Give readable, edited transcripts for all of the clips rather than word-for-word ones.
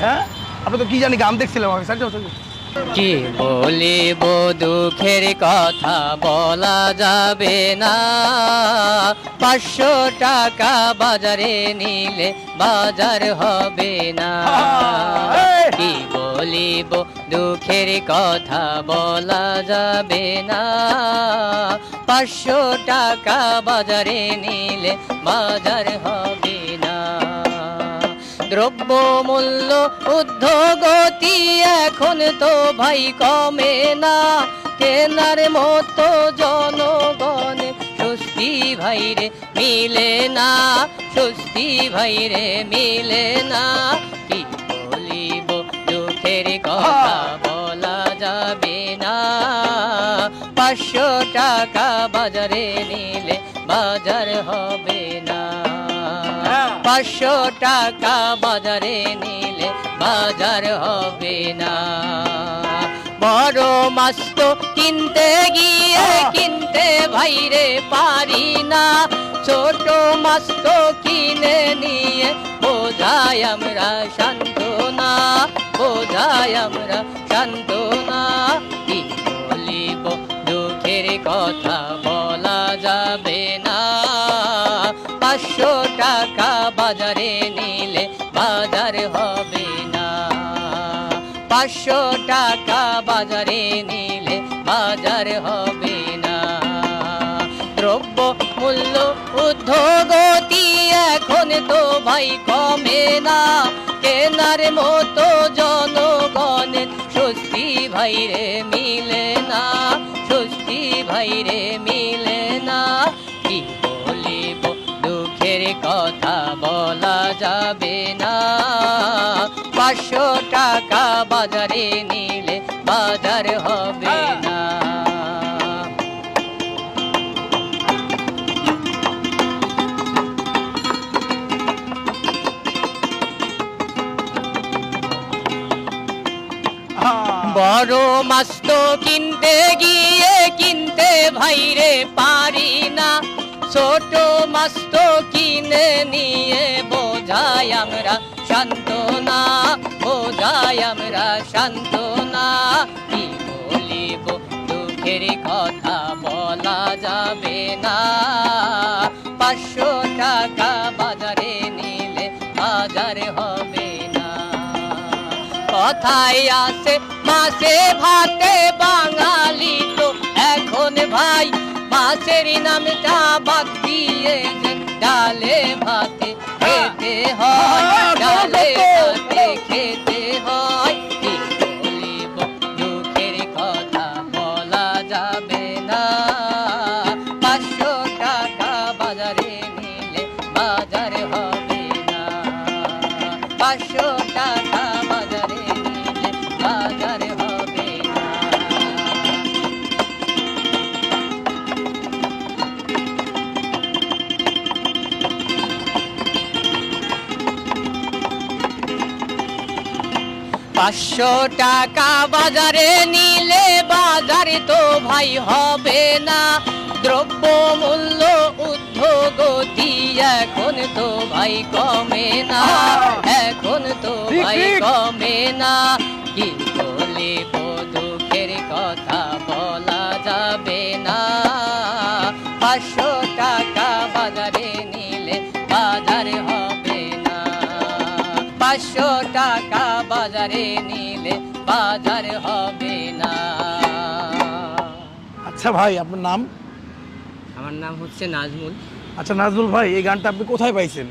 হ্যাঁ আপনি তো কি জানি গান দেখছিলাম আমি স্যার। কি বলিব দুঃখের কথা বলা যাবে না, 500 টাকা বাজারে নিলে বাজার হবে না। কি বলিব দুঃখের কথা বলা যাবে না, 500 টাকা বাজারে নিলে বাজার হবে না। দ্রব্য মূল্য ঊর্ধ্বগতি এখন তো ভাই কমে না, কেনার মতো জনগণে স্বস্তি ভাইরে মিলে না, স্বস্তি ভাইরে মিলে না। কি বলিব দুঃখের কথা বলা যাবে না, 500 টাকা বাজারে নিলে বাজার হবে না, 500 টাকা বাজারে নিলে বাজার হবে না। বড় মাছ তো কিনতে গিয়ে কিনতে ভাইরে পারি না, ছোট মাছ তো কিনে নিয়ে বোঝাই আমরা শান্ত না, বোঝাই আমরা শান্ত না। কি বলিব দুঃখের কথা বলা যাবে না, 500 টাকা বাজারে নিলে বাজার হবে না, 500 টাকা বাজারে নিলে বাজার হবে না। দ্রব্য মূল্য ঊর্ধ্বগতি এখন তো ভাই কমে না, কেনার মতো জনগণের স্বস্তি ভাইরে মিলে না, স্বস্তি ভাইরে মিলে না। কি বলিব দুঃখের কথা বলা যাবে না, 500 টাকা বাজারে নিলে বাজার হবে না। বড় মাছ তো কিনতে গিয়ে কিনতে ভাইরে পারি না, ছোট মাছ তো কিনে নিয়ে বোঝাই আমরা শান্ত না, বোঝাই আমরা শান্ত না। কি বলিব দুঃখের কথা বলা যাবে না, 500 টাকা বাজারে নিলে বাজার হবে না। কথায় আছে মাছে ভাতে বাঙালি তো এখন ভাই, মাছের নামটা বাদ দিয়ে যে ডালে ভাতে খেতে হয়, ডালে ভাতে খেতে হয়। কি বলিব দুঃখের কথা বলা যাবে না, 500 টাকা বাজারে নিলে বাজার হবে না, 500 টাকা বাজারে নিলে বাজার হবে না। পাঁচশো টাকা বাজারে নিলে বাজার তো ভাই হবে না, দ্রব্য মূল্য ঊর্ধ্বগতি এখন তো ভাই কমে না, এখন তো ভাই কমে না। কি বলিব দুঃখের কথা বলা যাবে না, 500 টাকা বাজারে নিলে বাজার হবে না, 500 টাকা বাজারে নিলে বাজার হবে না। আচ্ছা ভাই আপনার নাম? আমার নাম হচ্ছে নাজমুল। আচ্ছা নাজমুল ভাই, এই গানটা আপনি কোথায় পাইছেন?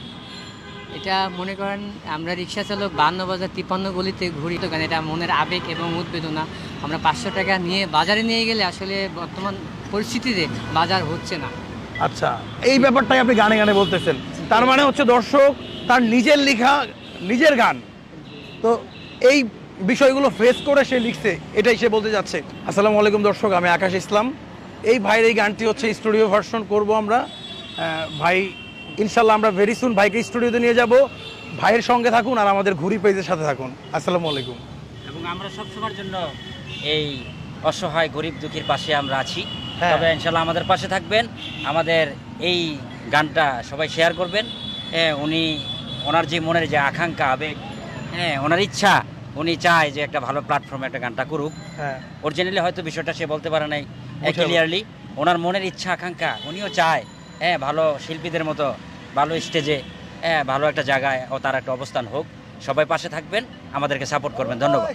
এটা মনে করেন আমরা রিক্সা চালক 52 বাজার 53 গলিতে ঘুরি, তো এটা মনের আবেগ এবং উদ্বেদনা। আমরা 500 টাকা নিয়ে বাজারে নিয়ে গেলে আসলে বর্তমান পরিস্থিতিতে বাজার হচ্ছে না। আচ্ছা এই ব্যাপারটাই আপনি গানে গানে বলতেছেন, তার মানে হচ্ছে দর্শক তার নিজের লেখা নিজের গান, তো এই বিষয়গুলো ফেস করে সে লিখছে, এটাই সে বলতে যাচ্ছে। আসসালামু আলাইকুম দর্শক, আমি আকাশ ইসলাম। এই ভাইয়ের এই গানটি হচ্ছে স্টুডিও ভার্সন করব আমরা। ভাই ইনশাল্লাহ আমরা ভেরি সুন ভাইকে স্টুডিওতে নিয়ে যাব। ভাইয়ের সঙ্গে থাকুন আর আমাদের ঘুরি পেজের সাথে থাকুন। আসসালামু আলাইকুম। এবং আমরা সবসময়ের জন্য এই অসহায় গরিব দুঃখীর পাশে আমরা আছি, তবে ইনশাল্লাহ আমাদের পাশে থাকবেন, আমাদের এই গানটা সবাই শেয়ার করবেন। উনি ওনার যে মনের যে আকাঙ্ক্ষা আবেগ হ্যাঁ, ওনার ইচ্ছা, উনি চায় যে একটা ভালো প্ল্যাটফর্মে একটা গানটা করুক। হ্যাঁ অরিজিনালি হয়তো বিষয়টা সে বলতে পারে নাই বুঝতে ক্লিয়ারলি। ওনার মনের ইচ্ছা আকাঙ্ক্ষা, উনিও চায় হ্যাঁ ভালো শিল্পীদের মতো ভালো স্টেজে হ্যাঁ ভালো একটা জায়গায় ও তার একটা অবস্থান হোক। সবাই পাশে থাকবেন, আমাদেরকে সাপোর্ট করবেন। ধন্যবাদ।